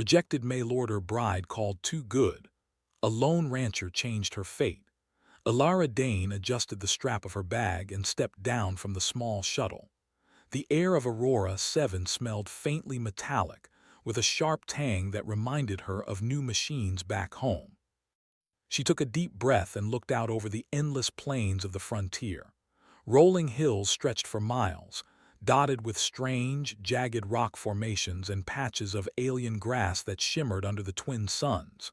Rejected mail-order bride called too good. A lone rancher changed her fate. Elara Dane adjusted the strap of her bag and stepped down from the small shuttle. The air of Aurora 7 smelled faintly metallic, with a sharp tang that reminded her of new machines back home. She took a deep breath and looked out over the endless plains of the frontier. Rolling hills stretched for miles, dotted with strange, jagged rock formations and patches of alien grass that shimmered under the twin suns.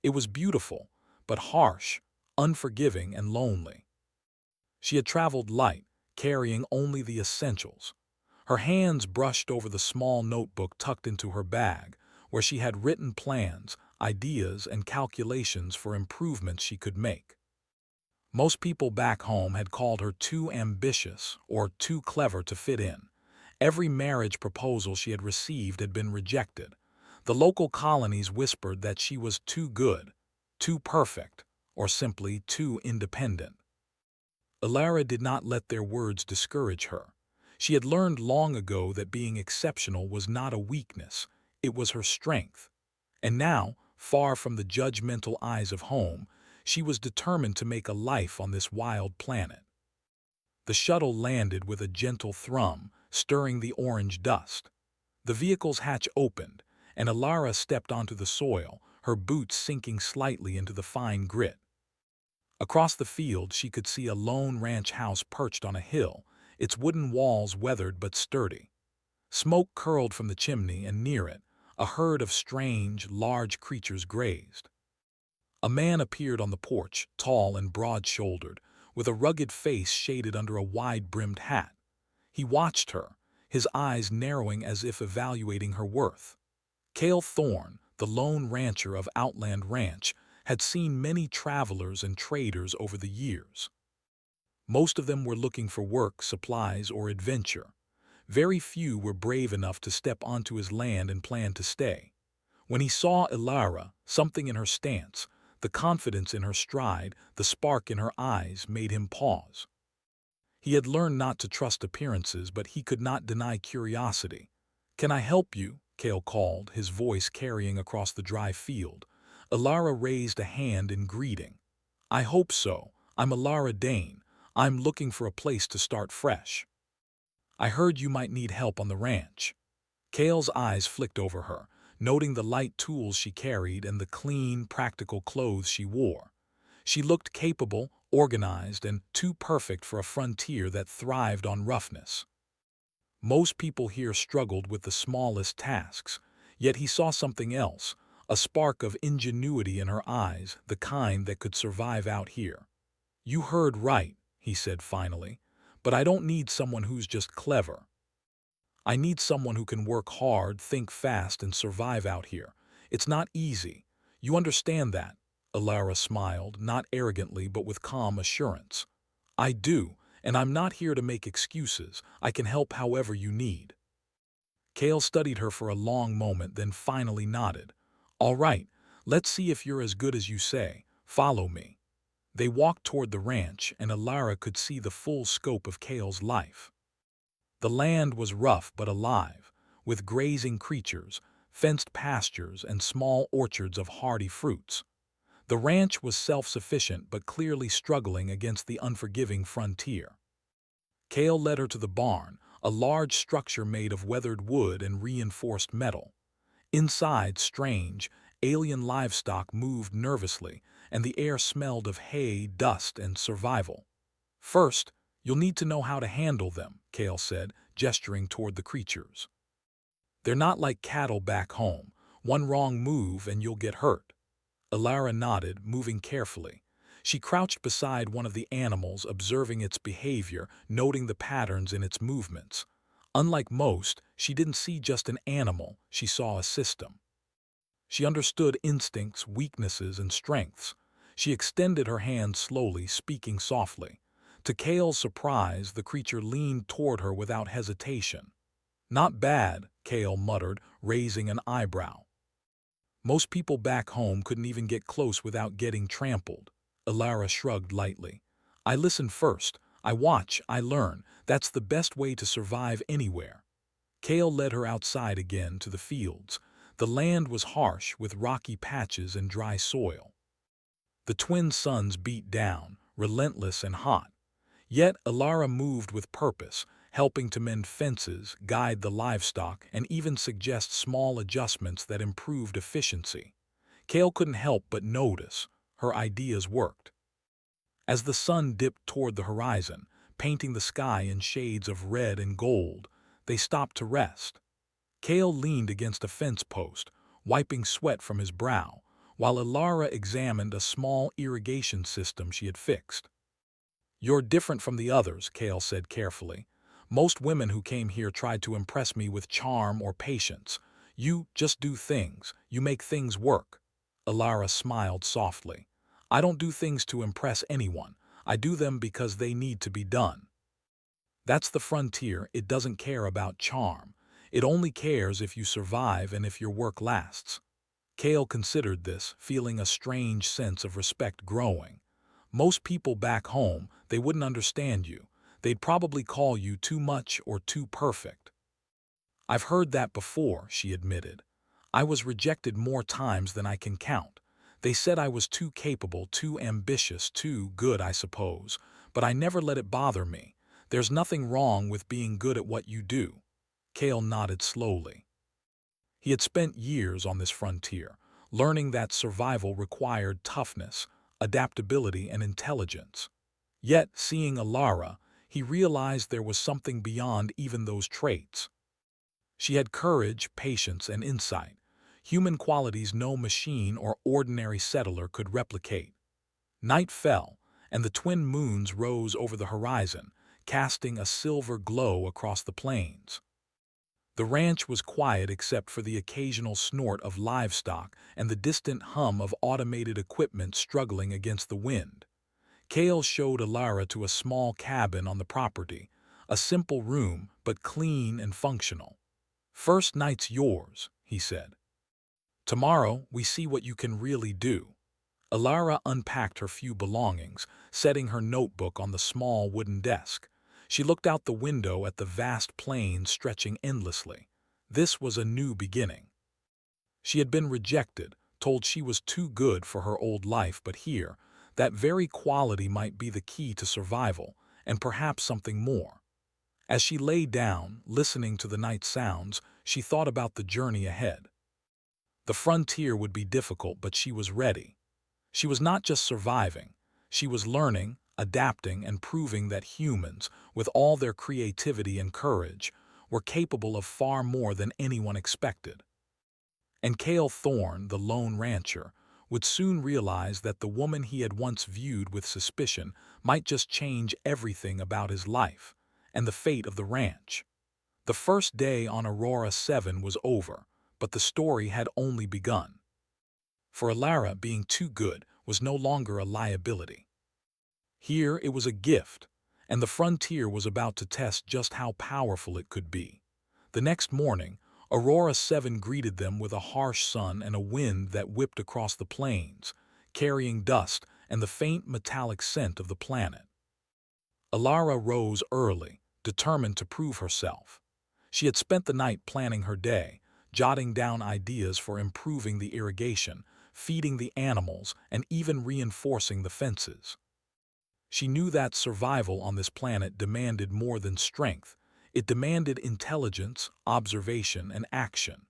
It was beautiful, but harsh, unforgiving and lonely. She had traveled light, carrying only the essentials. Her hands brushed over the small notebook tucked into her bag, where she had written plans, ideas, and calculations for improvements she could make. Most people back home had called her too ambitious or too clever to fit in. Every marriage proposal she had received had been rejected. The local colonies whispered that she was too good, too perfect, or simply too independent. Elara did not let their words discourage her. She had learned long ago that being exceptional was not a weakness, it was her strength. And now, far from the judgmental eyes of home, she was determined to make a life on this wild planet. The shuttle landed with a gentle thrum, stirring the orange dust. The vehicle's hatch opened, and Elara stepped onto the soil, her boots sinking slightly into the fine grit. Across the field, she could see a lone ranch house perched on a hill, its wooden walls weathered but sturdy. Smoke curled from the chimney, and near it, a herd of strange, large creatures grazed. A man appeared on the porch, tall and broad-shouldered, with a rugged face shaded under a wide-brimmed hat. He watched her, his eyes narrowing as if evaluating her worth. Cale Thorne, the lone rancher of Outland Ranch, had seen many travelers and traders over the years. Most of them were looking for work, supplies, or adventure. Very few were brave enough to step onto his land and plan to stay. When he saw Elara, something in her stance, the confidence in her stride, the spark in her eyes made him pause. He had learned not to trust appearances, but he could not deny curiosity. "Can I help you?" Cale called, his voice carrying across the dry field. Elara raised a hand in greeting. "I hope so. I'm Elara Dane. I'm looking for a place to start fresh. I heard you might need help on the ranch." Cale's eyes flicked over her, noting the light tools she carried and the clean, practical clothes she wore. She looked capable, organized, and too perfect for a frontier that thrived on roughness. Most people here struggled with the smallest tasks, yet he saw something else, a spark of ingenuity in her eyes, the kind that could survive out here. "You heard right," he said finally, "but I don't need someone who's just clever. I need someone who can work hard, think fast, and survive out here. It's not easy. You understand that?" Elara smiled, not arrogantly but with calm assurance. "I do, and I'm not here to make excuses. I can help however you need." Cale studied her for a long moment, then finally nodded. "All right, let's see if you're as good as you say. Follow me." They walked toward the ranch, and Elara could see the full scope of Cale's life. The land was rough but alive, with grazing creatures, fenced pastures, and small orchards of hardy fruits. The ranch was self-sufficient but clearly struggling against the unforgiving frontier. Cale led her to the barn, a large structure made of weathered wood and reinforced metal. Inside, strange, alien livestock moved nervously, and the air smelled of hay, dust, and survival. "First, you'll need to know how to handle them," Cale said, gesturing toward the creatures. "They're not like cattle back home. One wrong move and you'll get hurt." Elara nodded, moving carefully. She crouched beside one of the animals, observing its behavior, noting the patterns in its movements. Unlike most, she didn't see just an animal, she saw a system. She understood instincts, weaknesses, and strengths. She extended her hand slowly, speaking softly. To Cale's surprise, the creature leaned toward her without hesitation. "Not bad," Cale muttered, raising an eyebrow. "Most people back home couldn't even get close without getting trampled." Elara shrugged lightly. "I listen first. I watch, I learn. That's the best way to survive anywhere." Cale led her outside again to the fields. The land was harsh with rocky patches and dry soil. The twin suns beat down, relentless and hot. Yet Alara moved with purpose, helping to mend fences, guide the livestock, and even suggest small adjustments that improved efficiency. Kale couldn't help but notice her ideas worked. As the sun dipped toward the horizon, painting the sky in shades of red and gold, they stopped to rest. Kale leaned against a fence post, wiping sweat from his brow, while Alara examined a small irrigation system she had fixed. "You're different from the others," Kale said carefully. "Most women who came here tried to impress me with charm or patience. You just do things. You make things work." Alara smiled softly. "I don't do things to impress anyone. I do them because they need to be done. That's the frontier. It doesn't care about charm. It only cares if you survive and if your work lasts." Kale considered this, feeling a strange sense of respect growing. Most people back home, they wouldn't understand you. They'd probably call you too much or too perfect. "I've heard that before," she admitted. "I was rejected more times than I can count. They said I was too capable, too ambitious, too good, I suppose. But I never let it bother me. There's nothing wrong with being good at what you do." Kale nodded slowly. He had spent years on this frontier, learning that survival required toughness, adaptability, and intelligence. Yet, seeing Alara, he realized there was something beyond even those traits. She had courage, patience, and insight, human qualities no machine or ordinary settler could replicate. Night fell, and the twin moons rose over the horizon, casting a silver glow across the plains. The ranch was quiet except for the occasional snort of livestock and the distant hum of automated equipment struggling against the wind. Kale showed Alara to a small cabin on the property, a simple room but clean and functional. "First night's yours," he said. "Tomorrow we see what you can really do." Alara unpacked her few belongings, setting her notebook on the small wooden desk. She looked out the window at the vast plains stretching endlessly. This was a new beginning. She had been rejected, told she was too good for her old life, but here, that very quality might be the key to survival, and perhaps something more. As she lay down, listening to the night sounds, she thought about the journey ahead. The frontier would be difficult, but she was ready. She was not just surviving, she was learning, adapting, and proving that humans, with all their creativity and courage, were capable of far more than anyone expected. And Cale Thorne, the lone rancher, would soon realize that the woman he had once viewed with suspicion might just change everything about his life and the fate of the ranch. The first day on Aurora 7 was over, but the story had only begun. For Alara, being too good was no longer a liability. Here it was a gift, and the frontier was about to test just how powerful it could be. The next morning, Aurora 7 greeted them with a harsh sun and a wind that whipped across the plains, carrying dust and the faint metallic scent of the planet. Alara rose early, determined to prove herself. She had spent the night planning her day, jotting down ideas for improving the irrigation, feeding the animals, and even reinforcing the fences. She knew that survival on this planet demanded more than strength. It demanded intelligence, observation, and action.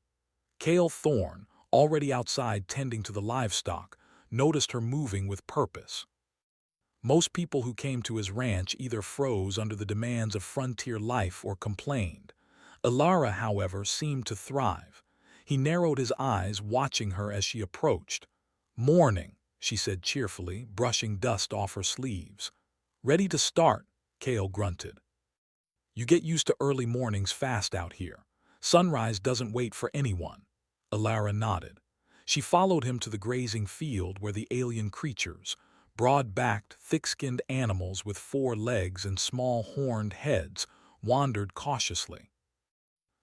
Cale Thorne, already outside tending to the livestock, noticed her moving with purpose. Most people who came to his ranch either froze under the demands of frontier life or complained. Alara, however, seemed to thrive. He narrowed his eyes, watching her as she approached. "Morning," she said cheerfully, brushing dust off her sleeves. "Ready to start," Cale grunted. "You get used to early mornings fast out here. Sunrise doesn't wait for anyone." Alara nodded. She followed him to the grazing field where the alien creatures, broad-backed, thick-skinned animals with 4 legs and small horned heads, wandered cautiously.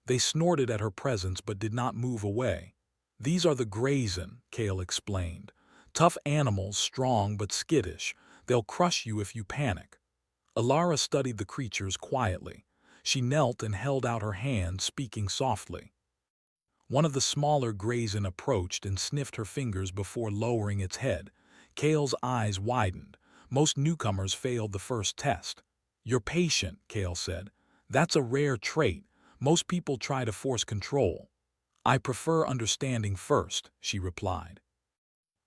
They snorted at her presence but did not move away. "These are the grazin," Cale explained. "Tough animals, strong but skittish. They'll crush you if you panic." Alara studied the creatures quietly. She knelt and held out her hand, speaking softly. One of the smaller Grayson approached and sniffed her fingers before lowering its head. Kale's eyes widened. Most newcomers failed the first test. "You're patient," Kale said. "That's a rare trait. Most people try to force control." "I prefer understanding first," she replied.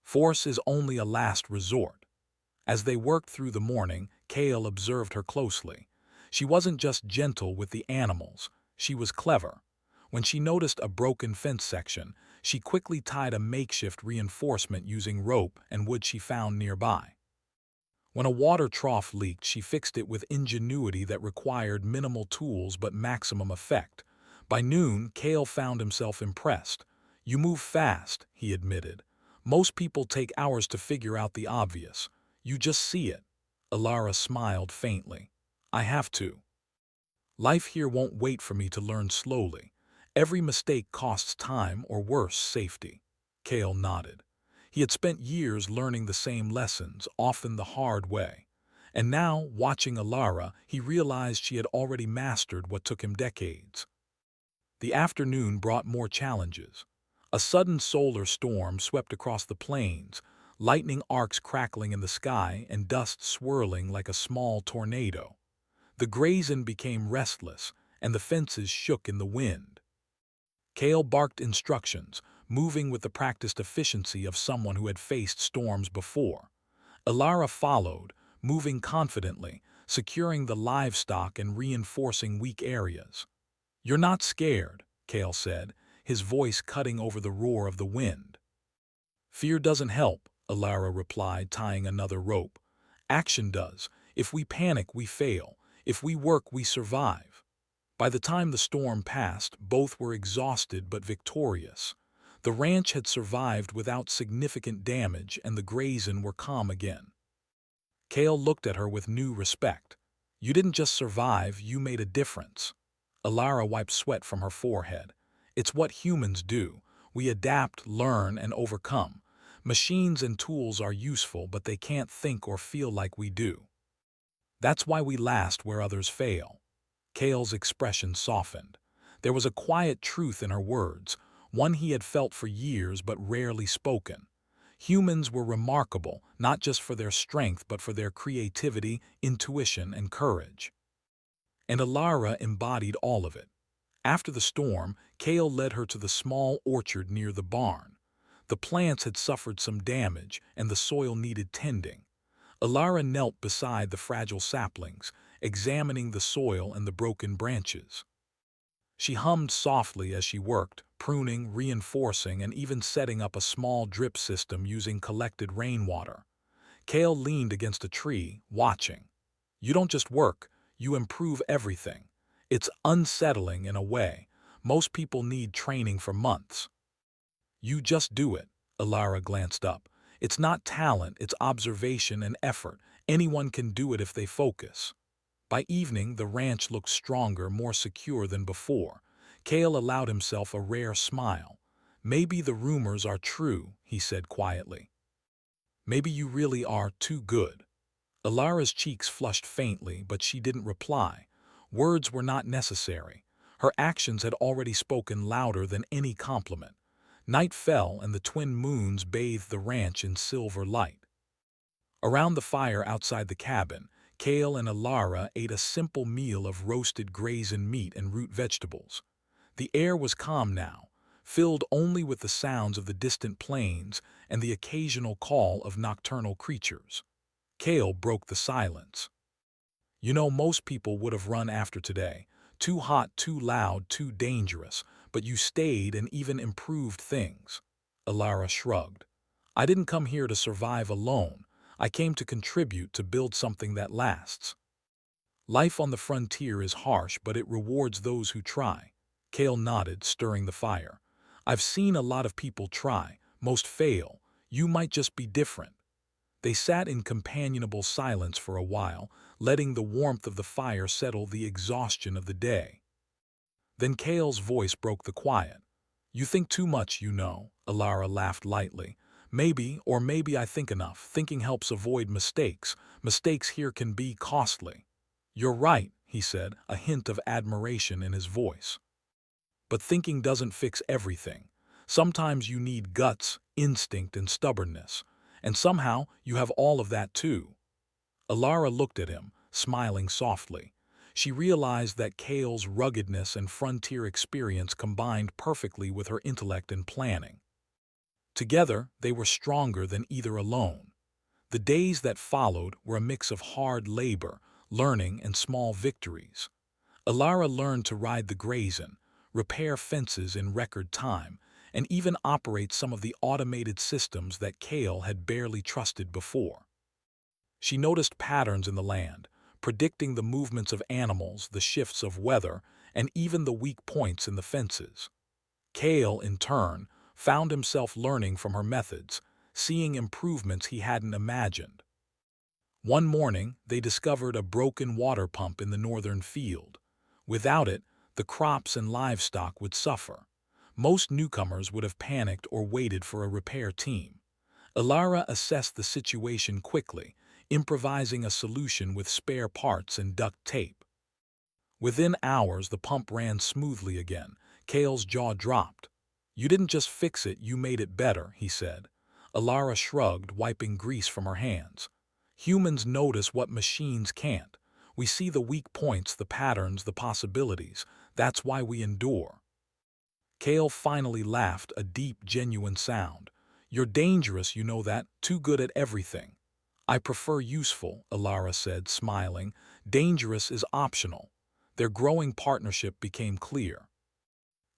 "Force is only a last resort." As they worked through the morning, Kale observed her closely. She wasn't just gentle with the animals, she was clever. When she noticed a broken fence section, she quickly tied a makeshift reinforcement using rope and wood she found nearby. When a water trough leaked, she fixed it with ingenuity that required minimal tools but maximum effect. By noon, Kale found himself impressed. "You move fast," he admitted. "Most people take hours to figure out the obvious. You just see it." Alara smiled faintly. "I have to. Life here won't wait for me to learn slowly. Every mistake costs time or worse, safety." Kale nodded. He had spent years learning the same lessons, often the hard way. And now, watching Alara, he realized she had already mastered what took him decades. The afternoon brought more challenges. A sudden solar storm swept across the plains, lightning arcs crackling in the sky and dust swirling like a small tornado. The Grayson became restless, and the fences shook in the wind. Kale barked instructions, moving with the practiced efficiency of someone who had faced storms before. Alara followed, moving confidently, securing the livestock and reinforcing weak areas. "You're not scared," Kale said, his voice cutting over the roar of the wind. "Fear doesn't help," Alara replied, tying another rope. "Action does. If we panic, we fail. If we work, we survive." By the time the storm passed, both were exhausted but victorious. The ranch had survived without significant damage, and the Grayson were calm again. Kale looked at her with new respect. "You didn't just survive, you made a difference." Alara wiped sweat from her forehead. "It's what humans do. We adapt, learn, and overcome. Machines and tools are useful, but they can't think or feel like we do. That's why we last where others fail." Kale's expression softened. There was a quiet truth in her words, one he had felt for years but rarely spoken. Humans were remarkable, not just for their strength but for their creativity, intuition, and courage. And Alara embodied all of it. After the storm, Kale led her to the small orchard near the barn. The plants had suffered some damage, and the soil needed tending. Alara knelt beside the fragile saplings, examining the soil and the broken branches. She hummed softly as she worked, pruning, reinforcing, and even setting up a small drip system using collected rainwater. Kale leaned against a tree, watching. "You don't just work, you improve everything. It's unsettling in a way. Most people need training for months." "You just do it." Alara glanced up. "It's not talent, it's observation and effort. Anyone can do it if they focus." By evening, the ranch looked stronger, more secure than before. Kale allowed himself a rare smile. "Maybe the rumors are true," he said quietly. "Maybe you really are too good." Alara's cheeks flushed faintly, but she didn't reply. Words were not necessary. Her actions had already spoken louder than any compliment. Night fell, and the twin moons bathed the ranch in silver light. Around the fire outside the cabin, Kale and Alara ate a simple meal of roasted Grayson meat and root vegetables. The air was calm now, filled only with the sounds of the distant plains and the occasional call of nocturnal creatures. Kale broke the silence. "You know, most people would have run after today. Too hot, too loud, too dangerous. But you stayed and even improved things." Alara shrugged. "I didn't come here to survive alone. I came to contribute, to build something that lasts. Life on the frontier is harsh, but it rewards those who try." Kale nodded, stirring the fire. "I've seen a lot of people try. Most fail. You might just be different." They sat in companionable silence for a while, letting the warmth of the fire settle the exhaustion of the day. Then Kale's voice broke the quiet. "You think too much, you know." Alara laughed lightly. "Maybe, or maybe I think enough. Thinking helps avoid mistakes. Mistakes here can be costly." "You're right," he said, a hint of admiration in his voice. But thinking doesn't fix everything. Sometimes you need guts, instinct, and stubbornness. And somehow you have all of that too. Alara looked at him, smiling softly. She realized that Kale's ruggedness and frontier experience combined perfectly with her intellect and planning. Together, they were stronger than either alone. The days that followed were a mix of hard labor, learning, and small victories. Alara learned to ride the Grayson, repair fences in record time, and even operate some of the automated systems that Kale had barely trusted before. She noticed patterns in the land, predicting the movements of animals, the shifts of weather, and even the weak points in the fences. Kale, in turn, found himself learning from her methods, seeing improvements he hadn't imagined. One morning, they discovered a broken water pump in the northern field. Without it, the crops and livestock would suffer. Most newcomers would have panicked or waited for a repair team. Alara assessed the situation quickly, improvising a solution with spare parts and duct tape. Within hours, the pump ran smoothly again. Kale's jaw dropped. "You didn't just fix it, you made it better," he said. Alara shrugged, wiping grease from her hands. "Humans notice what machines can't. We see the weak points, the patterns, the possibilities. That's why we endure." Kale finally laughed, a deep, genuine sound. "You're dangerous, you know that, too good at everything." "I prefer useful," Alara said, smiling. "Dangerous is optional." Their growing partnership became clear.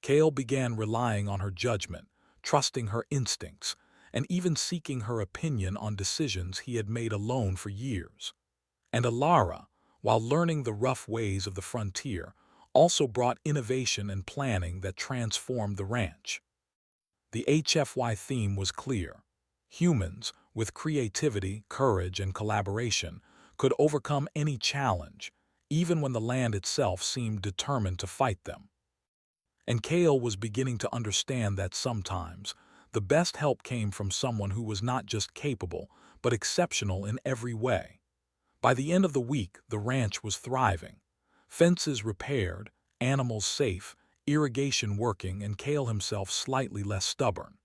Kale began relying on her judgment, trusting her instincts, and even seeking her opinion on decisions he had made alone for years. And Alara, while learning the rough ways of the frontier, also brought innovation and planning that transformed the ranch. The HFY theme was clear. Humans, with creativity, courage, and collaboration, could overcome any challenge, even when the land itself seemed determined to fight them. And Kale was beginning to understand that sometimes the best help came from someone who was not just capable, but exceptional in every way. By the end of the week, the ranch was thriving. Fences repaired, animals safe, irrigation working, and Kale himself slightly less stubborn.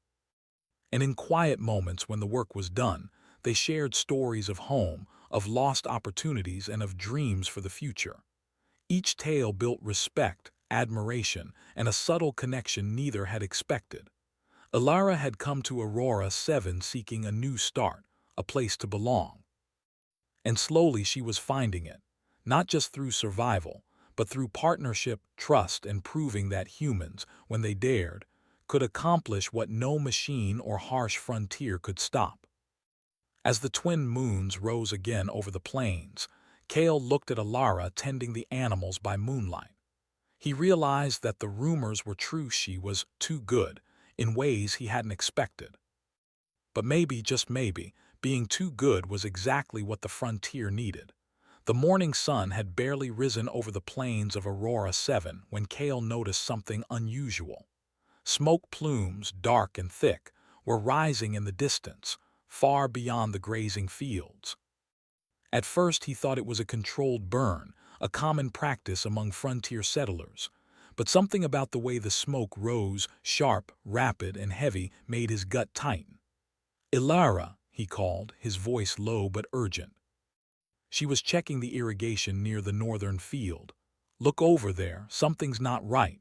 And in quiet moments when the work was done, they shared stories of home, of lost opportunities, and of dreams for the future. Each tale built respect, admiration, and a subtle connection neither had expected. Alara had come to Aurora 7 seeking a new start, a place to belong. And slowly she was finding it, not just through survival, but through partnership, trust, and proving that humans, when they dared, could accomplish what no machine or harsh frontier could stop. As the twin moons rose again over the plains, Kale looked at Alara tending the animals by moonlight. He realized that the rumors were true. She was too good, in ways he hadn't expected. But maybe, just maybe, being too good was exactly what the frontier needed. The morning sun had barely risen over the plains of Aurora 7 when Kale noticed something unusual. Smoke plumes, dark and thick, were rising in the distance, far beyond the grazing fields. At first he thought it was a controlled burn, a common practice among frontier settlers. But something about the way the smoke rose, sharp, rapid, and heavy, made his gut tighten. "Ilara," he called, his voice low but urgent. She was checking the irrigation near the northern field. "Look over there, something's not right."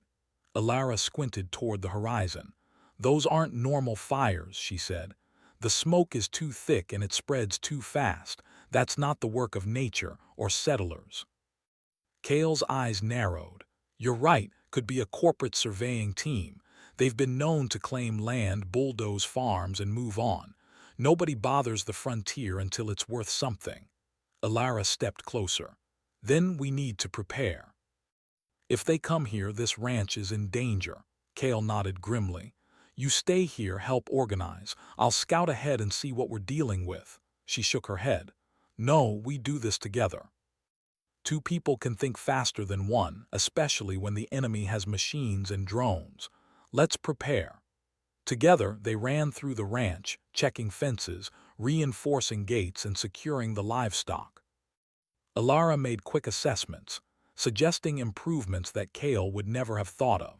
Ilara squinted toward the horizon. "Those aren't normal fires," she said. "The smoke is too thick and it spreads too fast. That's not the work of nature or settlers." Kale's eyes narrowed. "You're right, could be a corporate surveying team. They've been known to claim land, bulldoze farms, and move on. Nobody bothers the frontier until it's worth something." Alara stepped closer. "Then we need to prepare. If they come here, this ranch is in danger." Kale nodded grimly. "You stay here, help organize. I'll scout ahead and see what we're dealing with." She shook her head. "No, we do this together. Two people can think faster than one, especially when the enemy has machines and drones. Let's prepare." Together, they ran through the ranch, checking fences, reinforcing gates, and securing the livestock. Alara made quick assessments, suggesting improvements that Kale would never have thought of.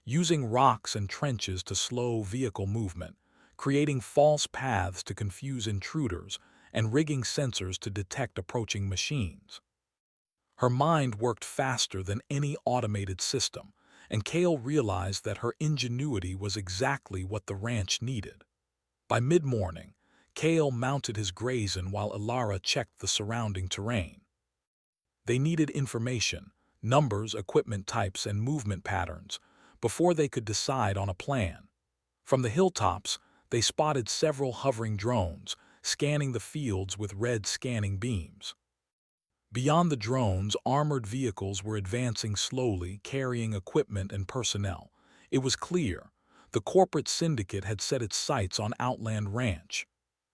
using rocks and trenches to slow vehicle movement, creating false paths to confuse intruders, and rigging sensors to detect approaching machines. Her mind worked faster than any automated system, and Kale realized that her ingenuity was exactly what the ranch needed. By mid-morning, Kale mounted his Grayson while Ilara checked the surrounding terrain. They needed information, numbers, equipment types, and movement patterns, before they could decide on a plan. From the hilltops, they spotted several hovering drones, scanning the fields with red scanning beams. Beyond the drones, armored vehicles were advancing slowly, carrying equipment and personnel. It was clear. The corporate syndicate had set its sights on Outland Ranch.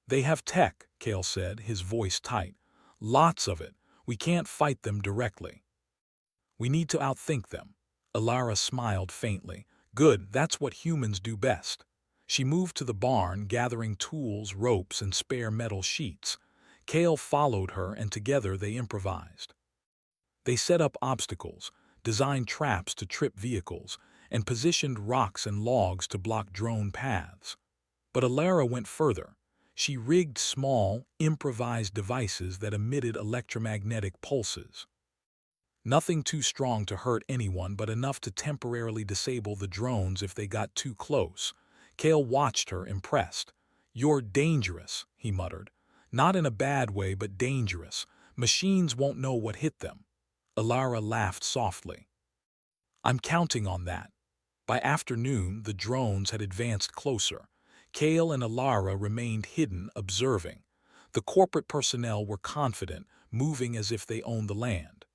"They have tech," Kale said, his voice tight. "Lots of it. We can't fight them directly. We need to outthink them." Ilara smiled faintly. "Good, that's what humans do best." She moved to the barn, gathering tools, ropes, and spare metal sheets. Kale followed her, and together they improvised. They set up obstacles, designed traps to trip vehicles, and positioned rocks and logs to block drone paths. But Ilara went further. She rigged small, improvised devices that emitted electromagnetic pulses. Nothing too strong to hurt anyone, but enough to temporarily disable the drones if they got too close. Kale watched her, impressed. "You're dangerous," he muttered. "Not in a bad way, but dangerous. Machines won't know what hit them." Ilara laughed softly. "I'm counting on that." By afternoon, the drones had advanced closer. Kale and Ilara remained hidden, observing. The corporate personnel were confident, moving as if they owned the land.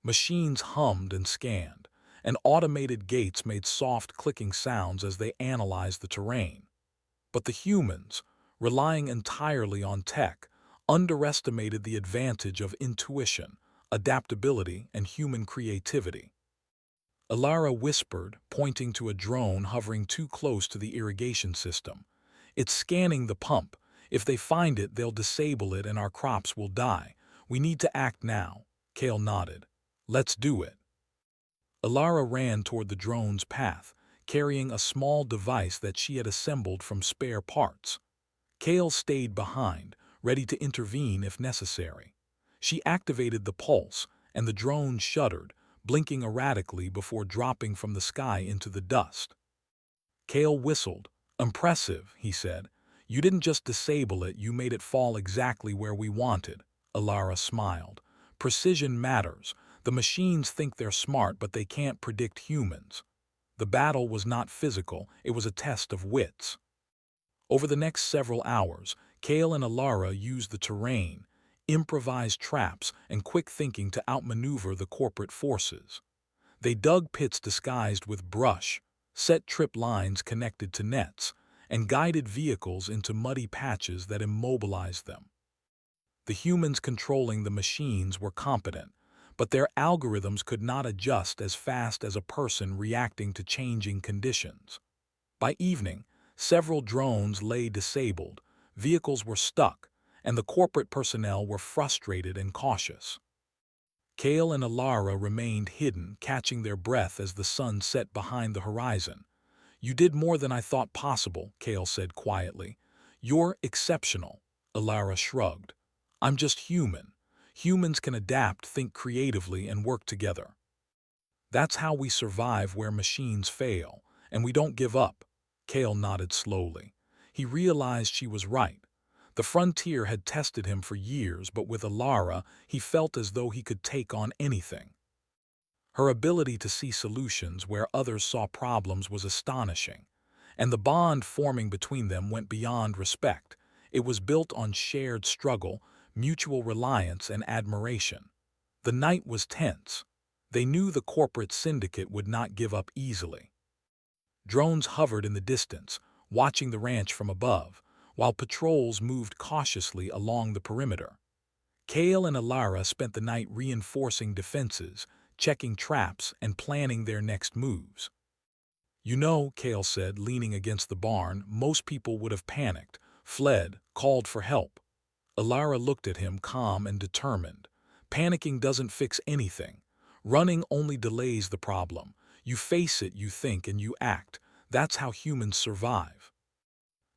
Machines hummed and scanned, and automated gates made soft clicking sounds as they analyzed the terrain. But the humans, relying entirely on tech, underestimated the advantage of intuition, adaptability, and human creativity. Ilara whispered, pointing to a drone hovering too close to the irrigation system. "It's scanning the pump. If they find it, they'll disable it and our crops will die. We need to act now." Kale nodded. "Let's do it." Ilara ran toward the drone's path, carrying a small device that she had assembled from spare parts. Kale stayed behind, ready to intervene if necessary. She activated the pulse, and the drone shuddered, blinking erratically before dropping from the sky into the dust. Kale whistled. "Impressive," he said. "You didn't just disable it, you made it fall exactly where we wanted." Ilara smiled. "Precision matters. The machines think they're smart, but they can't predict humans." The battle was not physical, it was a test of wits. Over the next several hours, Kale and Ilara used the terrain, improvised traps, and quick thinking to outmaneuver the corporate forces. They dug pits disguised with brush, set trip lines connected to nets, and guided vehicles into muddy patches that immobilized them. The humans controlling the machines were competent, but their algorithms could not adjust as fast as a person reacting to changing conditions. By evening, several drones lay disabled, vehicles were stuck, and the corporate personnel were frustrated and cautious. Kale and Ilara remained hidden, catching their breath as the sun set behind the horizon. "You did more than I thought possible," Kale said quietly. "You're exceptional." Ilara shrugged. "I'm just human. Humans can adapt, think creatively, and work together. That's how we survive where machines fail, and we don't give up." Kale nodded slowly. He realized she was right. The frontier had tested him for years, but with Ilara, he felt as though he could take on anything. Her ability to see solutions where others saw problems was astonishing, and the bond forming between them went beyond respect. It was built on shared struggle, mutual reliance, and admiration. The night was tense. They knew the corporate syndicate would not give up easily. Drones hovered in the distance, watching the ranch from above, while patrols moved cautiously along the perimeter. Kale and Ilara spent the night reinforcing defenses, checking traps, and planning their next moves. "You know," Kale said, leaning against the barn, "most people would have panicked, fled, called for help." Ilara looked at him, calm and determined. "Panicking doesn't fix anything. Running only delays the problem. You face it, you think, and you act. That's how humans survive.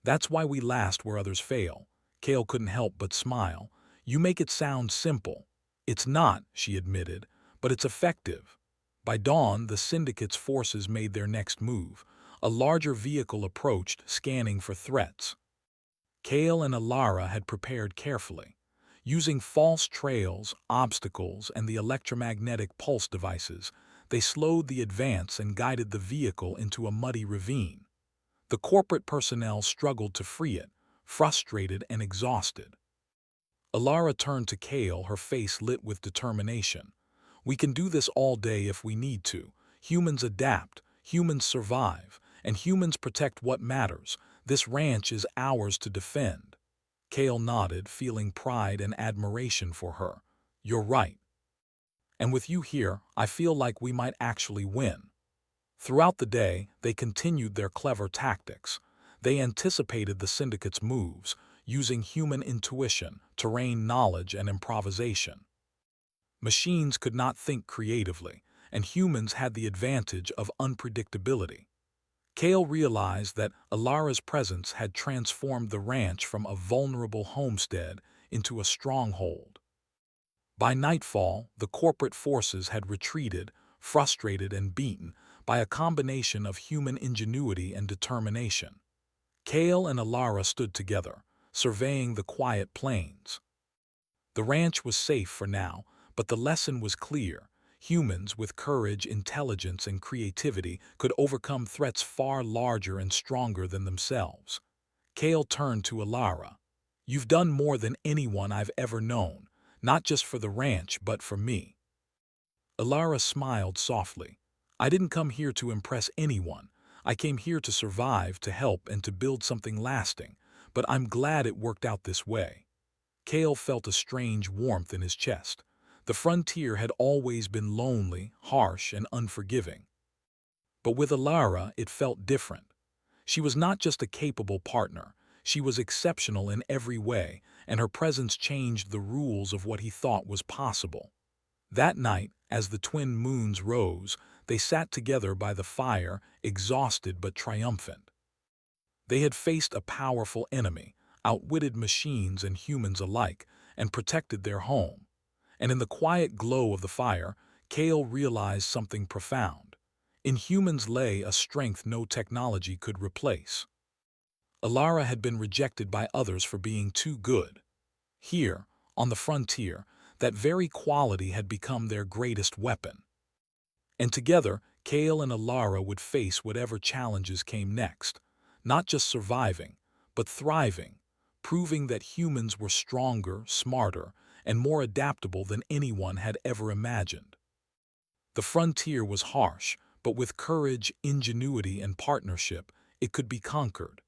That's why we last where others fail. Kale couldn't help but smile. You make it sound simple. It's not, she admitted, but it's effective. By dawn, the syndicate's forces made their next move. A larger vehicle approached, scanning for threats. Kale and Alara had prepared carefully. Using false trails, obstacles, and the electromagnetic pulse devices, they slowed the advance and guided the vehicle into a muddy ravine. The corporate personnel struggled to free it, frustrated and exhausted. Alara turned to Kale, her face lit with determination. We can do this all day if we need to. Humans adapt, humans survive, and humans protect what matters. This ranch is ours to defend. Kale nodded, feeling pride and admiration for her. You're right. And with you here, I feel like we might actually win. Throughout the day, they continued their clever tactics. They anticipated the syndicate's moves, using human intuition, terrain knowledge, and improvisation. Machines could not think creatively, and humans had the advantage of unpredictability. Kale realized that Alara's presence had transformed the ranch from a vulnerable homestead into a stronghold. By nightfall, the corporate forces had retreated, frustrated and beaten by a combination of human ingenuity and determination. Kale and Alara stood together, surveying the quiet plains. The ranch was safe for now, but the lesson was clear. Humans with courage, intelligence, and creativity could overcome threats far larger and stronger than themselves. Kale turned to Alara. You've done more than anyone I've ever known, not just for the ranch, but for me. Alara smiled softly. I didn't come here to impress anyone. I came here to survive, to help, and to build something lasting, but I'm glad it worked out this way. Kale felt a strange warmth in his chest. The frontier had always been lonely, harsh, and unforgiving. But with Alara, it felt different. She was not just a capable partner. She was exceptional in every way, and her presence changed the rules of what he thought was possible. That night, as the twin moons rose, they sat together by the fire, exhausted but triumphant. They had faced a powerful enemy, outwitted machines and humans alike, and protected their home. And in the quiet glow of the fire, Kale realized something profound. In humans lay a strength no technology could replace. Alara had been rejected by others for being too good. Here, on the frontier, that very quality had become their greatest weapon. And together, Kale and Alara would face whatever challenges came next, not just surviving, but thriving, proving that humans were stronger, smarter, and more adaptable than anyone had ever imagined. The frontier was harsh, but with courage, ingenuity, and partnership, it could be conquered.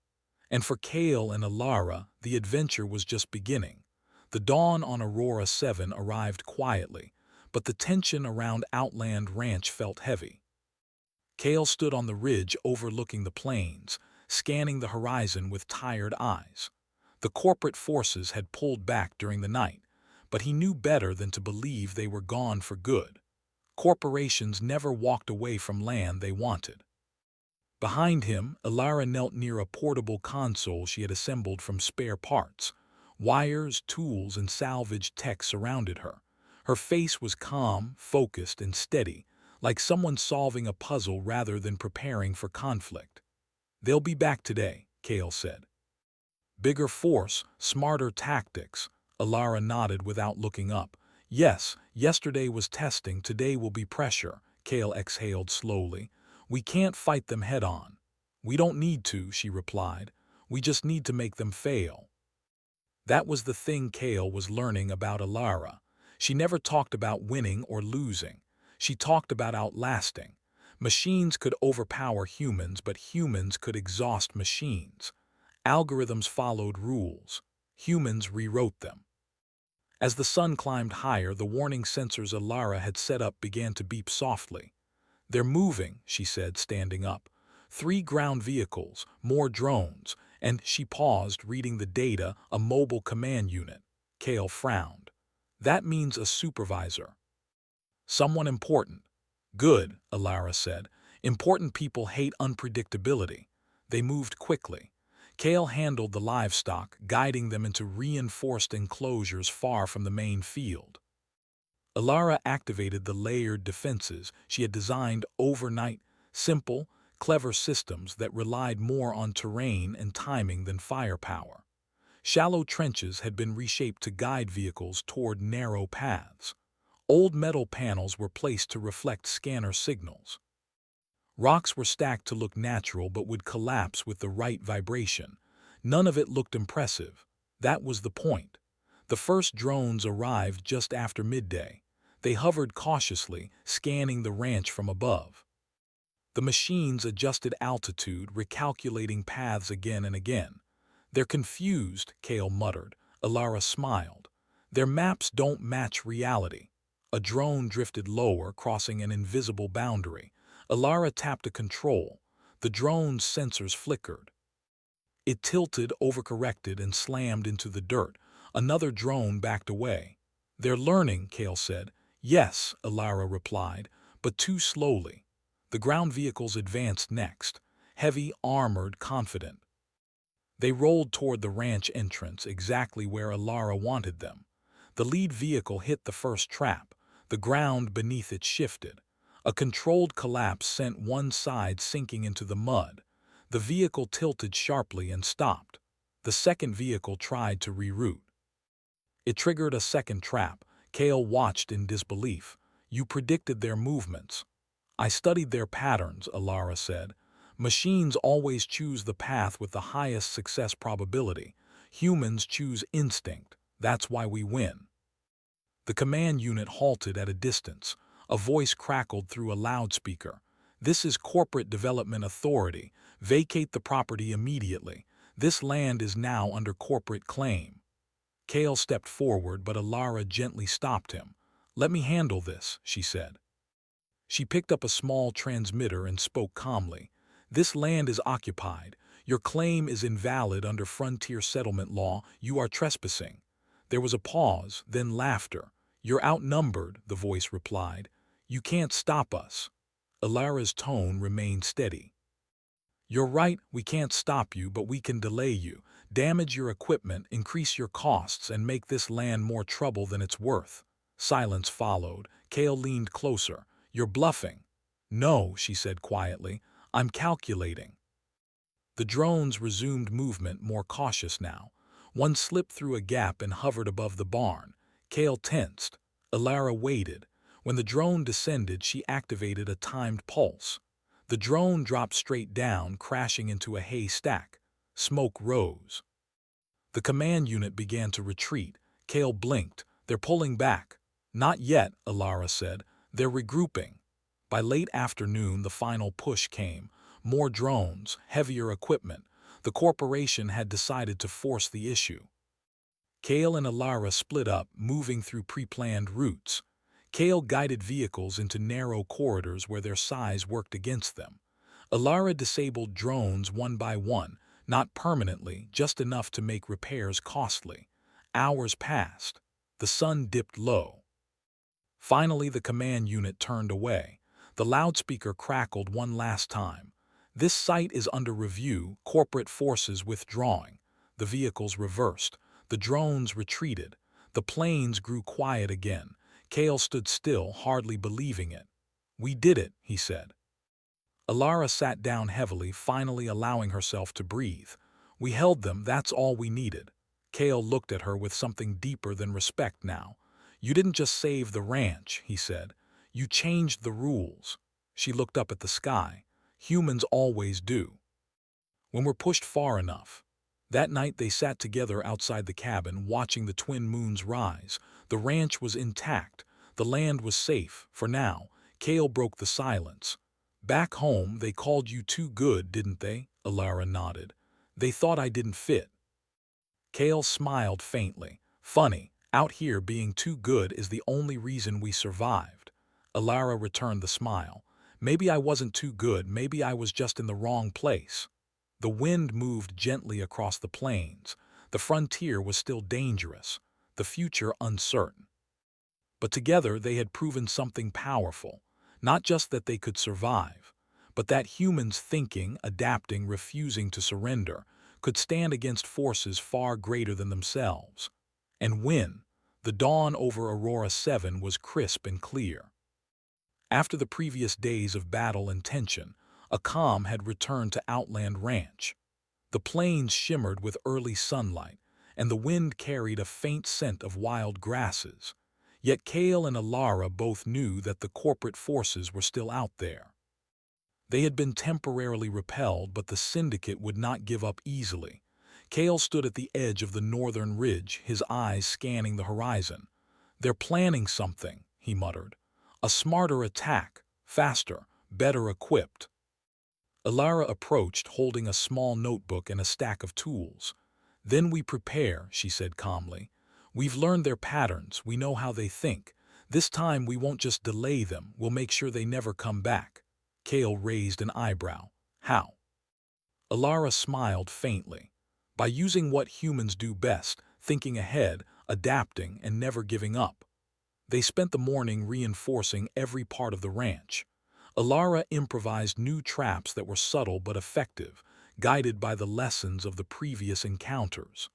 And for Kale and Alara, the adventure was just beginning. The dawn on Aurora 7 arrived quietly, but the tension around Outland Ranch felt heavy. Kale stood on the ridge overlooking the plains, scanning the horizon with tired eyes. The corporate forces had pulled back during the night, but he knew better than to believe they were gone for good. Corporations never walked away from land they wanted. Behind him, Alara knelt near a portable console she had assembled from spare parts. Wires, tools, and salvaged tech surrounded her. Her face was calm, focused, and steady, like someone solving a puzzle rather than preparing for conflict. They'll be back today, Kale said. Bigger force, smarter tactics. Alara nodded without looking up. Yes, yesterday was testing, today will be pressure, Kale exhaled slowly. We can't fight them head-on. We don't need to, she replied. We just need to make them fail. That was the thing Kale was learning about Alara. She never talked about winning or losing. She talked about outlasting. Machines could overpower humans, but humans could exhaust machines. Algorithms followed rules. Humans rewrote them. As the sun climbed higher, the warning sensors Alara had set up began to beep softly. They're moving, she said, standing up. 3 ground vehicles, more drones, and she paused, reading the data, a mobile command unit. Kale frowned. That means a supervisor. Someone important. Good, Alara said. Important people hate unpredictability. They moved quickly. Kale handled the livestock, guiding them into reinforced enclosures far from the main field. Alara activated the layered defenses she had designed overnight, simple, clever systems that relied more on terrain and timing than firepower. Shallow trenches had been reshaped to guide vehicles toward narrow paths. Old metal panels were placed to reflect scanner signals. Rocks were stacked to look natural but would collapse with the right vibration. None of it looked impressive. That was the point. The first drones arrived just after midday. They hovered cautiously, scanning the ranch from above. The machines adjusted altitude, recalculating paths again and again. "They're confused," Kale muttered. Alara smiled. "Their maps don't match reality." A drone drifted lower, crossing an invisible boundary. Alara tapped a control. The drone's sensors flickered. It tilted, overcorrected, and slammed into the dirt. Another drone backed away. "They're learning," Kale said. "Yes," Alara replied, "but too slowly." The ground vehicles advanced next, heavy, armored, confident. They rolled toward the ranch entrance, exactly where Alara wanted them. The lead vehicle hit the first trap. The ground beneath it shifted. A controlled collapse sent one side sinking into the mud. The vehicle tilted sharply and stopped. The second vehicle tried to reroute. It triggered a second trap. Kale watched in disbelief. "You predicted their movements." "I studied their patterns," Alara said. "Machines always choose the path with the highest success probability. Humans choose instinct. That's why we win." The command unit halted at a distance. A voice crackled through a loudspeaker. "This is Corporate Development Authority. Vacate the property immediately. This land is now under corporate claim." Kale stepped forward, but Alara gently stopped him. "Let me handle this," she said. She picked up a small transmitter and spoke calmly. "This land is occupied. Your claim is invalid under frontier settlement law. You are trespassing." There was a pause, then laughter. "You're outnumbered," the voice replied. "You can't stop us." Alara's tone remained steady. "You're right, we can't stop you, but we can delay you, damage your equipment, increase your costs, and make this land more trouble than it's worth." Silence followed. Kale leaned closer. "You're bluffing." "No," she said quietly. "I'm calculating." The drones resumed movement, more cautious now. One slipped through a gap and hovered above the barn. Kale tensed. Alara waited. When the drone descended, she activated a timed pulse. The drone dropped straight down, crashing into a hay stack. Smoke rose. The command unit began to retreat. Kale blinked. "They're pulling back." "Not yet," Alara said. "They're regrouping." By late afternoon, the final push came. More drones, heavier equipment. The corporation had decided to force the issue. Kale and Alara split up, moving through pre-planned routes. Kale guided vehicles into narrow corridors where their size worked against them. Alara disabled drones one by one, not permanently, just enough to make repairs costly. Hours passed. The sun dipped low. Finally, the command unit turned away. The loudspeaker crackled one last time. "This site is under review, corporate forces withdrawing." The vehicles reversed. The drones retreated. The planes grew quiet again. Kale stood still, hardly believing it. "We did it," he said. Alara sat down heavily, finally allowing herself to breathe. "We held them, that's all we needed." Kale looked at her with something deeper than respect now. "You didn't just save the ranch," he said. "You changed the rules." She looked up at the sky. "Humans always do. When we're pushed far enough." That night they sat together outside the cabin, watching the twin moons rise. The ranch was intact. The land was safe, for now. Kale broke the silence. "Back home, they called you too good, didn't they?" Alara nodded. "They thought I didn't fit." Kale smiled faintly. "Funny, out here being too good is the only reason we survived." Alara returned the smile. "Maybe I wasn't too good, maybe I was just in the wrong place." The wind moved gently across the plains. The frontier was still dangerous, the future uncertain. But together they had proven something powerful. Not just that they could survive, but that humans thinking, adapting, refusing to surrender could stand against forces far greater than themselves. And when the dawn over Aurora 7 was crisp and clear. After the previous days of battle and tension, a calm had returned to Outland Ranch. The plains shimmered with early sunlight, and the wind carried a faint scent of wild grasses. Yet Cale and Alara both knew that the corporate forces were still out there. They had been temporarily repelled, but the syndicate would not give up easily. Cale stood at the edge of the northern ridge, his eyes scanning the horizon. "They're planning something," he muttered. "A smarter attack, faster, better equipped." Alara approached, holding a small notebook and a stack of tools. "Then we prepare," she said calmly. "We've learned their patterns, we know how they think. This time we won't just delay them, we'll make sure they never come back." Cale raised an eyebrow. "How?" Alara smiled faintly. "By using what humans do best, thinking ahead, adapting, and never giving up." They spent the morning reinforcing every part of the ranch. Alara improvised new traps that were subtle but effective, guided by the lessons of the previous encounters.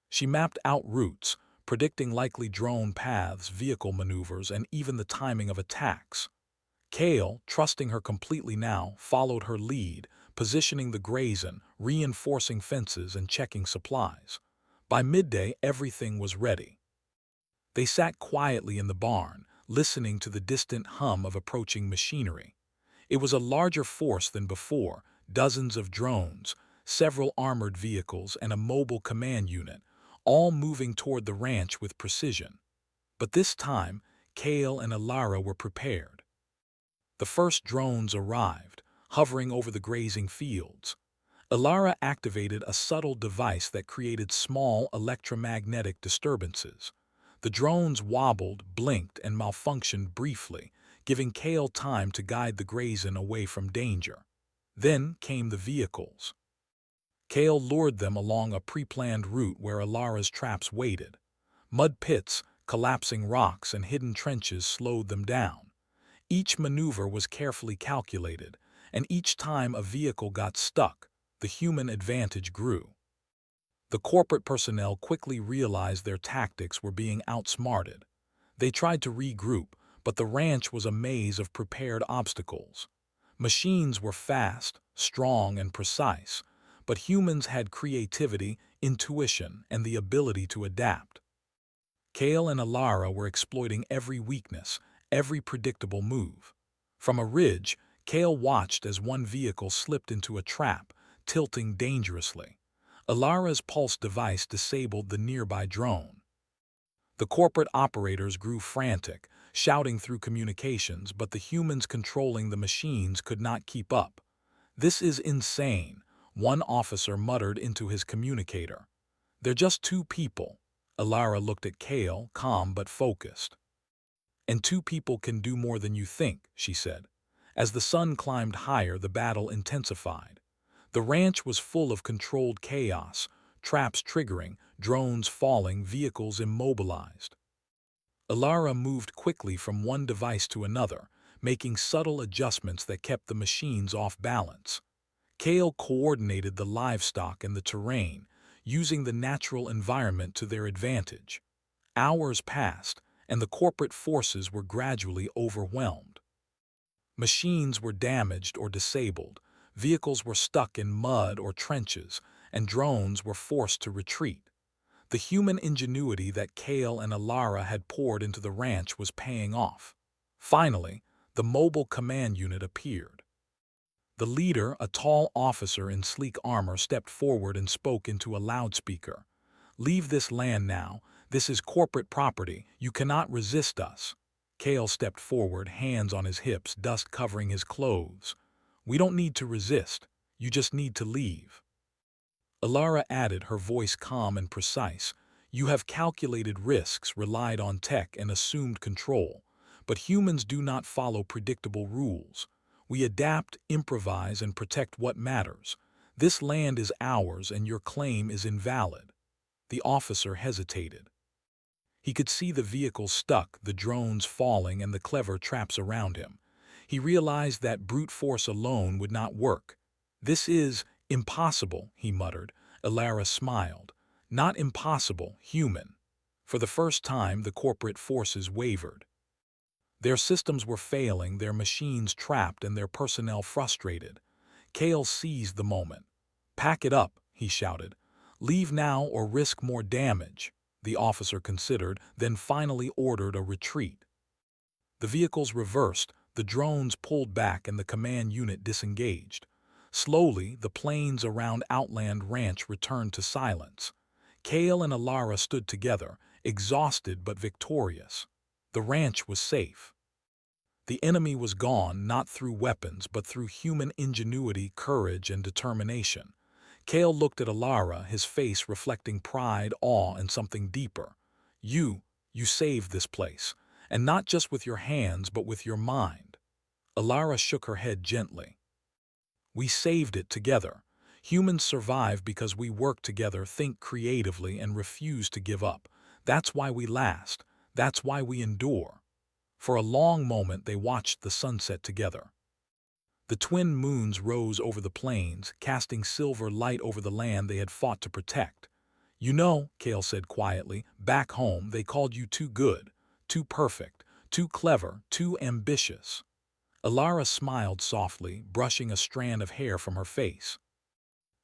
She mapped out routes, predicting likely drone paths, vehicle maneuvers, and even the timing of attacks. Cale, trusting her completely now, followed her lead, positioning the grazen, reinforcing fences, and checking supplies. By midday, everything was ready. They sat quietly in the barn, listening to the distant hum of approaching machinery. It was a larger force than before, dozens of drones, several armored vehicles, and a mobile command unit, all moving toward the ranch with precision. But this time, Cale and Alara were prepared. The first drones arrived, hovering over the grazing fields. Alara activated a subtle device that created small electromagnetic disturbances. The drones wobbled, blinked, and malfunctioned briefly, giving Cale time to guide the grazen away from danger. Then came the vehicles. Cale lured them along a pre-planned route where Alara's traps waited. Mud pits, collapsing rocks, and hidden trenches slowed them down. Each maneuver was carefully calculated, and each time a vehicle got stuck, the human advantage grew. The corporate personnel quickly realized their tactics were being outsmarted. They tried to regroup, but the ranch was a maze of prepared obstacles. Machines were fast, strong, and precise, but humans had creativity, intuition, and the ability to adapt. Cale and Alara were exploiting every weakness, every predictable move. From a ridge, Cale watched as one vehicle slipped into a trap, tilting dangerously. Alara's pulse device disabled the nearby drone. The corporate operators grew frantic, shouting through communications, but the humans controlling the machines could not keep up. "This is insane," one officer muttered into his communicator. "They're just two people." Alara looked at Cale, calm but focused. "And two people can do more than you think," she said. As the sun climbed higher, the battle intensified. The ranch was full of controlled chaos, traps triggering, drones falling, vehicles immobilized. Alara moved quickly from one device to another, making subtle adjustments that kept the machines off balance. Cale coordinated the livestock and the terrain, using the natural environment to their advantage. Hours passed, and the corporate forces were gradually overwhelmed. Machines were damaged or disabled, vehicles were stuck in mud or trenches, and drones were forced to retreat. The human ingenuity that Cale and Alara had poured into the ranch was paying off. Finally, the mobile command unit appeared. The leader, a tall officer in sleek armor, stepped forward and spoke into a loudspeaker. "Leave this land now. This is corporate property. You cannot resist us." Cale stepped forward, hands on his hips, dust covering his clothes. "We don't need to resist. You just need to leave." Alara added, her voice calm and precise. "You have calculated risks, relied on tech, and assumed control. But humans do not follow predictable rules. We adapt, improvise, and protect what matters. This land is ours, and your claim is invalid." The officer hesitated. He could see the vehicles stuck, the drones falling, and the clever traps around him. He realized that brute force alone would not work. "This is impossible," he muttered. Alara smiled. "Not impossible, human." For the first time, the corporate forces wavered. Their systems were failing, their machines trapped, and their personnel frustrated. Kale seized the moment. "Pack it up," he shouted. "Leave now or risk more damage." The officer considered, then finally ordered a retreat. The vehicles reversed, the drones pulled back, and the command unit disengaged. Slowly, the plains around Outland Ranch returned to silence. Kale and Alara stood together, exhausted but victorious. The ranch was safe. The enemy was gone, not through weapons, but through human ingenuity, courage, and determination. Kale looked at Alara, his face reflecting pride, awe, and something deeper. You saved this place, and not just with your hands, but with your mind." Alara shook her head gently. "We saved it together. Humans survive because we work together, think creatively, and refuse to give up. That's why we last. That's why we endure." For a long moment they watched the sunset together. The twin moons rose over the plains, casting silver light over the land they had fought to protect. "You know," Kale said quietly, "back home they called you too good, too perfect, too clever, too ambitious." Alara smiled softly, brushing a strand of hair from her face.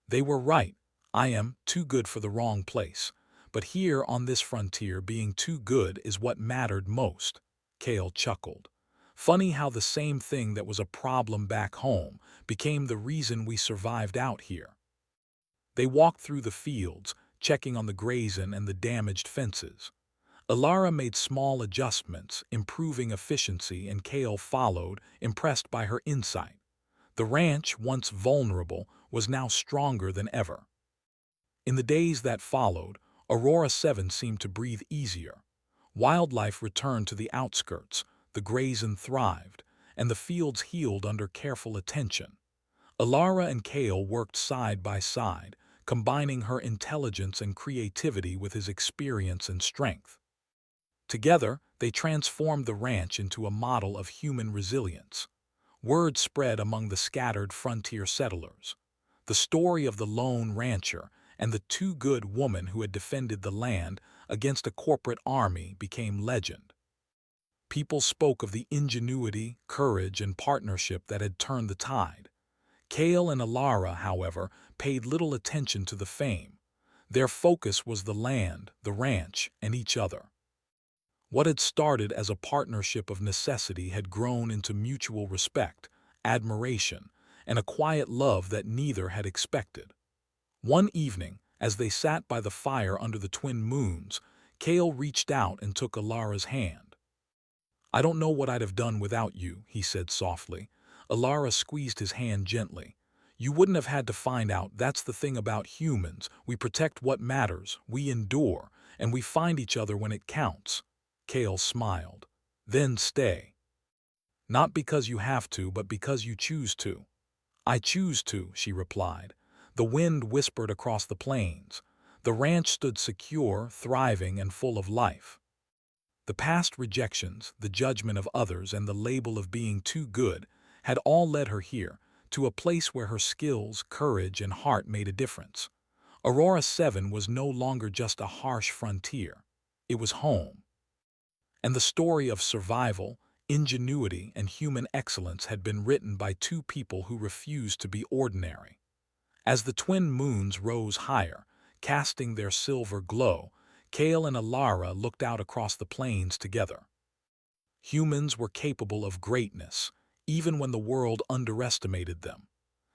"They were right. I am too good for the wrong place. But here on this frontier, being too good is what mattered most." Kale chuckled. "Funny how the same thing that was a problem back home became the reason we survived out here." They walked through the fields, checking on the grazing and the damaged fences. Alara made small adjustments, improving efficiency, and Kale followed, impressed by her insight. The ranch, once vulnerable, was now stronger than ever. In the days that followed, Aurora 7 seemed to breathe easier. Wildlife returned to the outskirts, the grazing thrived, and the fields healed under careful attention. Alara and Kale worked side by side, combining her intelligence and creativity with his experience and strength. Together, they transformed the ranch into a model of human resilience. Word spread among the scattered frontier settlers. The story of the lone rancher and the too-good woman who had defended the land against a corporate army became legend. People spoke of the ingenuity, courage, and partnership that had turned the tide. Kale and Alara, however, paid little attention to the fame. Their focus was the land, the ranch, and each other. What had started as a partnership of necessity had grown into mutual respect, admiration, and a quiet love that neither had expected. One evening, as they sat by the fire under the twin moons, Kale reached out and took Alara's hand. "I don't know what I'd have done without you," he said softly. Alara squeezed his hand gently. "You wouldn't have had to find out. That's the thing about humans. We protect what matters, we endure, and we find each other when it counts." Kale smiled. "Then stay. Not because you have to, but because you choose to." "I choose to," she replied. The wind whispered across the plains. The ranch stood secure, thriving, and full of life. The past rejections, the judgment of others, and the label of being too good had all led her here, to a place where her skills, courage, and heart made a difference. Aurora 7 was no longer just a harsh frontier. It was home. And the story of survival, ingenuity, and human excellence had been written by two people who refused to be ordinary. As the twin moons rose higher, casting their silver glow, Kale and Alara looked out across the plains together. Humans were capable of greatness, even when the world underestimated them.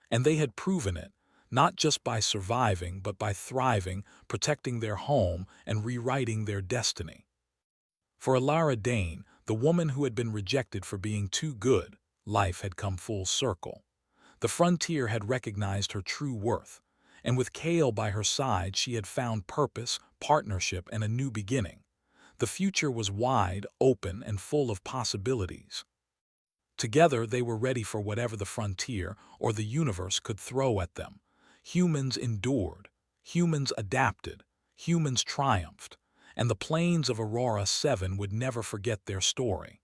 And they had proven it, not just by surviving, but by thriving, protecting their home, and rewriting their destiny. For Alara Dane, the woman who had been rejected for being too good, life had come full circle. The frontier had recognized her true worth, and with Kale by her side she had found purpose, partnership, and a new beginning. The future was wide, open, and full of possibilities. Together they were ready for whatever the frontier or the universe could throw at them. Humans endured, humans adapted, humans triumphed, and the plains of Aurora 7 would never forget their story.